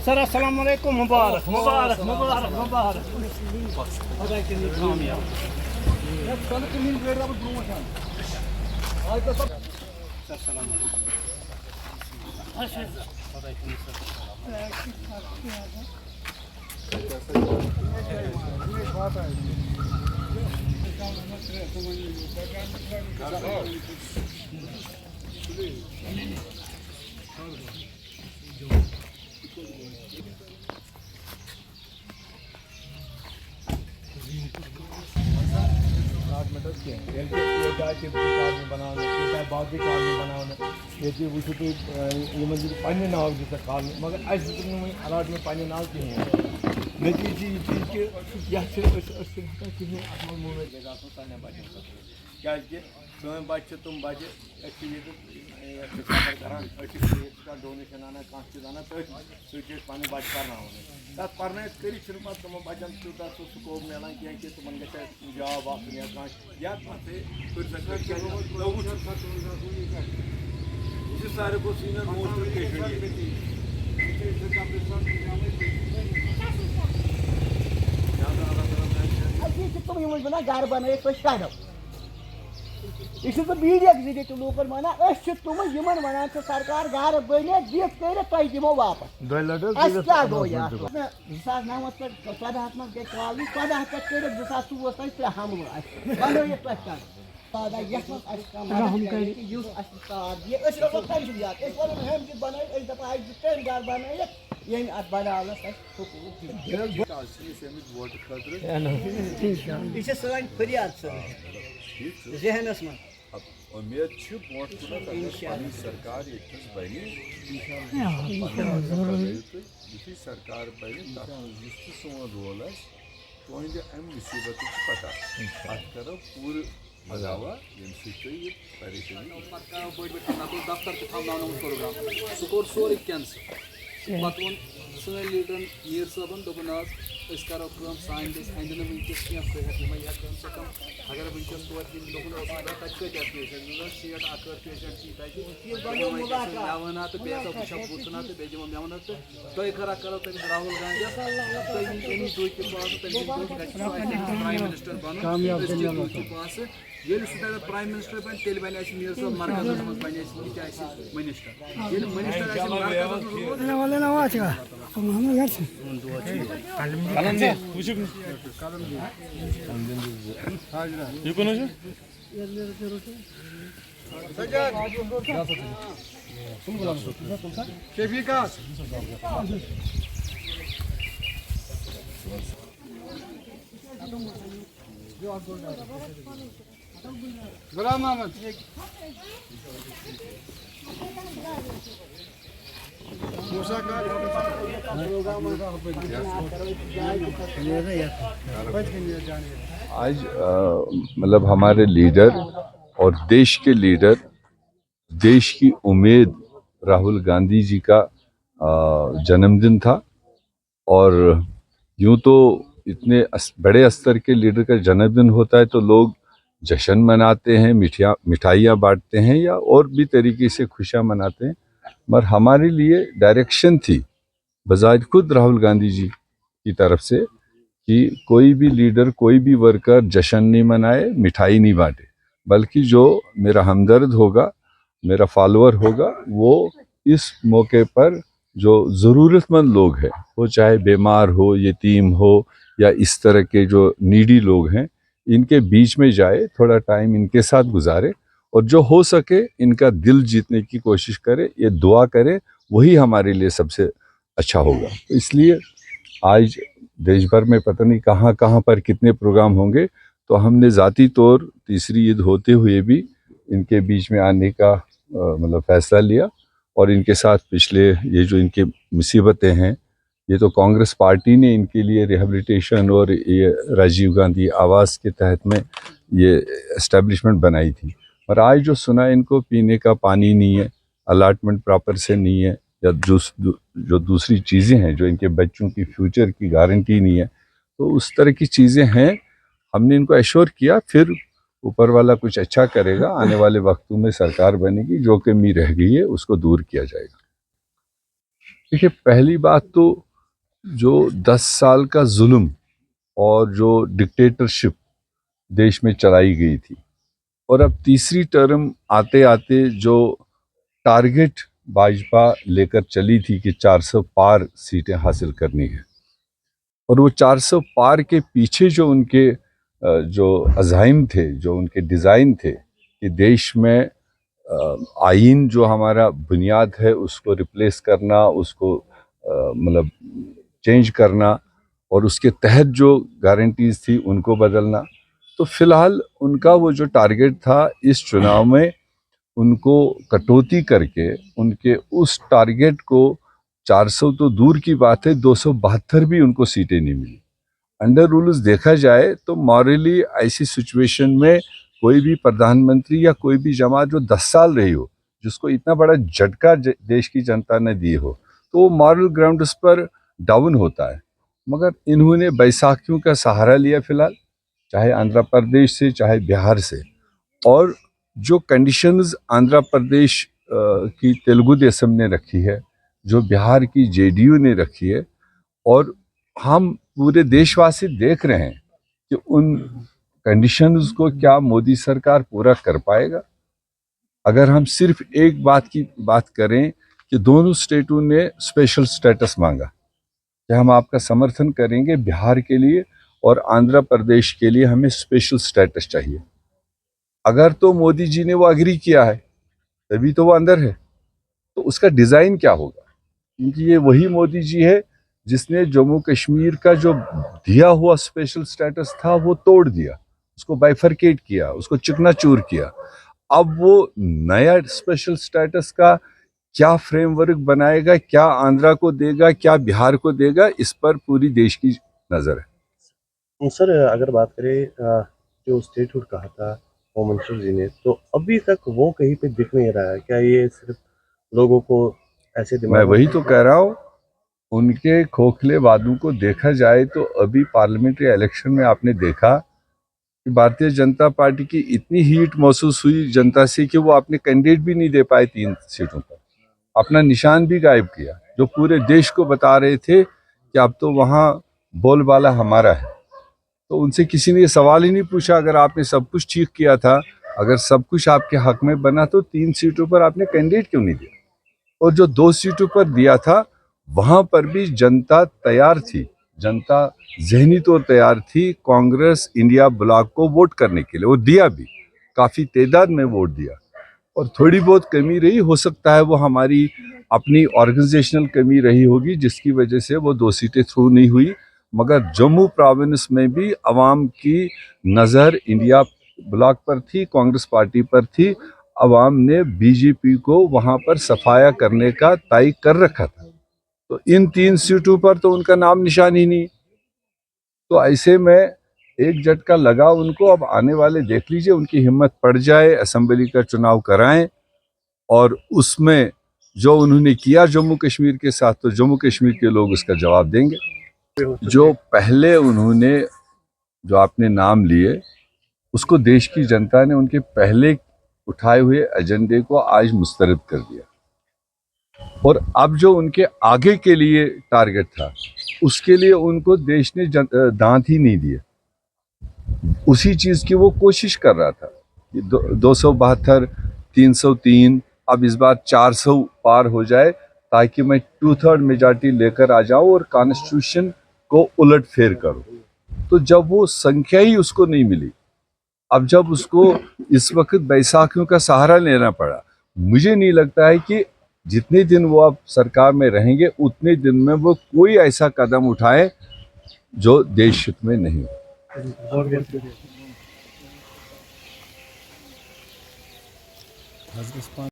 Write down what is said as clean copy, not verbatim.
Sir अस्सलाम वालेकुम, मुबारक मुबारक मुबारक मुबारक। खुदा के लिए कामयाब। अस्सलाम वालेकुम। नाव दिखाल मगर अलाटमेंट पे नाव कहें नतीजे ये चीज कि मूवमेंट क्या बच्चे तुम बच्चे सफर करान डोनेशन आना कह चीज आना पे पे बच्चे तक पर्न कर तम बचन तूत स्कोप मिलान कह कि तुम ग जॉब या सारे को सीनियर तुम घर बन शहर यह मीडिया जरिए तो लोकल वनान तुम वनान सरकार घर बन दिख कर तुम दिमो वापस क्या गो 2009 पे 14 मज गई कॉल 14 पे कर 2024 तक 3 हमल बनोत यह सान फरियाद जहनस मन उम्मीद सरकार यी सरकार बन सोन रोल तुंद अम मुसीबत पता अत करो पूरे मजावा ये परेशानी दफ्तर प्रोग्राम सह कोर सोरे कैंसल पे वो सन लीडरन मीर साहबन दोपन करो सान अंद वनकस कह कम से कम अगर वनकस तोर दोपन तक सीट अकर पेशेंट मेवना तो बे बुतना तो बे दिमो मेवना तो तुम खरा करो तमिस राहुल गांधी प्राइम मिनिस्टर बन पास ये प्राइम मिनिस्टर बन तेल बन मीर साहब मरकज मज बन मिनिस्टर ये मिनिस्टर गुलाम अहमद आज मतलब हमारे लीडर और देश के लीडर, देश की उम्मीद राहुल गांधी जी का जन्मदिन था। और यूं तो इतने बड़े स्तर के लीडर का जन्मदिन होता है तो लोग जश्न मनाते हैं, मिठाइयाँ बांटते हैं या और भी तरीके से खुशियाँ मनाते हैं, मगर हमारे लिए डायरेक्शन थी बजाज खुद राहुल गांधी जी की तरफ से कि कोई भी लीडर, कोई भी वर्कर जश्न नहीं मनाए, मिठाई नहीं बांटे, बल्कि जो मेरा हमदर्द होगा, मेरा फॉलोअर होगा, वो इस मौके पर जो ज़रूरतमंद लोग हैं, वो चाहे बीमार हो, यतीम हो या इस तरह के जो नीडी लोग हैं, इनके बीच में जाए, थोड़ा टाइम इनके साथ गुजारे और जो हो सके इनका दिल जीतने की कोशिश करे, ये दुआ करे, वही हमारे लिए सबसे अच्छा होगा। तो इसलिए आज देश भर में पता नहीं कहाँ कहाँ पर कितने प्रोग्राम होंगे, तो हमने ज़ाती तौर तीसरी ईद होते हुए भी इनके बीच में आने का मतलब फ़ैसला लिया। और इनके साथ पिछले ये जो इनके मुसीबतें हैं, ये तो कांग्रेस पार्टी ने इनके लिए रिहेबिलिटेशन और ये राजीव गांधी आवास के तहत में ये एस्टेब्लिशमेंट बनाई थी। और आज जो सुना इनको पीने का पानी नहीं है, अलाटमेंट प्रॉपर से नहीं है, या जो दूसरी चीज़ें हैं जो इनके बच्चों की फ्यूचर की गारंटी नहीं है, तो उस तरह की चीज़ें हैं। हमने इनको एश्योर किया, फिर ऊपर वाला कुछ अच्छा करेगा, आने वाले वक्तों में सरकार बनेगी, जो कमी रह गई है उसको दूर किया जाएगा। देखिए, पहली बात तो जो 10 साल का जुल्म और जो डिक्टेटरशिप देश में चलाई गई थी, और अब तीसरी टर्म आते आते जो टारगेट भाजपा लेकर चली थी कि 400 पार सीटें हासिल करनी है, और वो 400 पार के पीछे जो उनके जो अज़ाइम थे, जो उनके डिज़ाइन थे कि देश में आइन जो हमारा बुनियाद है उसको रिप्लेस करना, उसको मतलब चेंज करना, और उसके तहत जो गारंटीज थी उनको बदलना। तो फिलहाल उनका वो जो टारगेट था इस चुनाव में, उनको कटौती करके उनके उस टारगेट को 400 तो दूर की बात है, 272 भी उनको सीटें नहीं मिली। अंडर रूल्स देखा जाए तो मॉरली ऐसी सिचुएशन में कोई भी प्रधानमंत्री या कोई भी जमात जो 10 साल रही हो, जिसको इतना बड़ा झटका देश की जनता ने दी हो, तो वो मॉरल ग्राउंड्स पर डाउन होता है। मगर इन्होंने बैसाखियों का सहारा लिया फिलहाल, चाहे आंध्र प्रदेश से चाहे बिहार से, और जो कंडीशंस आंध्र प्रदेश की तेलुगु देशम ने रखी है, जो बिहार की जेडीयू ने रखी है, और हम पूरे देशवासी देख रहे हैं कि उन कंडीशंस को क्या मोदी सरकार पूरा कर पाएगा। अगर हम सिर्फ एक बात की बात करें कि दोनों स्टेटों ने स्पेशल स्टेटस मांगा कि हम आपका समर्थन करेंगे, बिहार के लिए और आंध्र प्रदेश के लिए हमें स्पेशल स्टेटस चाहिए। अगर तो मोदी जी ने वो एग्री किया है तभी तो वो अंदर है, तो उसका डिज़ाइन क्या होगा? क्योंकि ये वही मोदी जी है जिसने जम्मू कश्मीर का जो दिया हुआ स्पेशल स्टेटस था वो तोड़ दिया, उसको बाइफरकेट किया, उसको चिकनाचूर किया। अब वो नया स्पेशल स्टेटस का क्या फ्रेमवर्क बनाएगा, क्या आंध्रा को देगा, क्या बिहार को देगा, इस पर पूरी देश की नज़र है। सर, अगर बात करें जो स्टेटहुड कहा था होम मिनिस्टर जी ने, तो अभी तक वो कहीं पे दिख नहीं रहा है। क्या ये सिर्फ लोगों को ऐसे दिमाग मैं वही तो कह रहा हूँ, उनके खोखले वादों को देखा जाए तो अभी पार्लियामेंट्री इलेक्शन में आपने देखा कि भारतीय जनता पार्टी की इतनी हीट महसूस हुई जनता से कि वो अपने कैंडिडेट भी नहीं दे पाए 3 सीटों पर, अपना निशान भी गायब किया, जो पूरे देश को बता रहे थे कि अब तो वहाँ बोलबाला हमारा है। तो उनसे किसी ने ये सवाल ही नहीं पूछा, अगर आपने सब कुछ ठीक किया था, अगर सब कुछ आपके हक में बना, तो 3 सीटों पर आपने कैंडिडेट क्यों नहीं दिया? और जो 2 सीटों पर दिया था वहां पर भी जनता तैयार थी, जनता जहनी तौर तैयार थी कांग्रेस इंडिया ब्लॉक को वोट करने के लिए, वो दिया भी, काफ़ी तादाद में वोट दिया। और थोड़ी बहुत कमी रही, हो सकता है वो हमारी अपनी ऑर्गेनाइजेशनल कमी रही होगी जिसकी वजह से वो 2 सीटें थ्रू नहीं हुई। मगर जम्मू प्रोविंस में भी अवाम की नज़र इंडिया ब्लॉक पर थी, कांग्रेस पार्टी पर थी। अवाम ने बीजेपी को वहाँ पर सफाया करने का तय कर रखा था, तो इन 3 सीटों पर तो उनका नाम निशान ही नहीं। तो ऐसे में एक झटका लगा उनको। अब आने वाले देख लीजिए, उनकी हिम्मत पड़ जाए, असेंबली का चुनाव कराएं, और उसमें जो उन्होंने किया जम्मू कश्मीर के साथ, तो जम्मू कश्मीर के लोग उसका जवाब देंगे। जो पहले उन्होंने जो आपने नाम लिए, उसको देश की जनता ने उनके पहले उठाए हुए एजेंडे को आज मुस्तरद कर दिया, और अब जो उनके आगे के लिए टारगेट था उसके लिए उनको देश ने दांत ही नहीं दिए। उसी चीज़ की वो कोशिश कर रहा था, 272, 303, अब इस बार 400 पार हो जाए ताकि मैं 2/3 मेजॉरिटी लेकर आ जाऊं और कॉन्स्टिट्यूशन को उलट फेर करूं। तो जब वो संख्या ही उसको नहीं मिली, अब जब उसको इस वक्त बैसाखियों का सहारा लेना पड़ा, मुझे नहीं लगता है कि जितने दिन वो अब सरकार में रहेंगे उतने दिन में वो कोई ऐसा कदम उठाए जो देश हित में नहीं हो।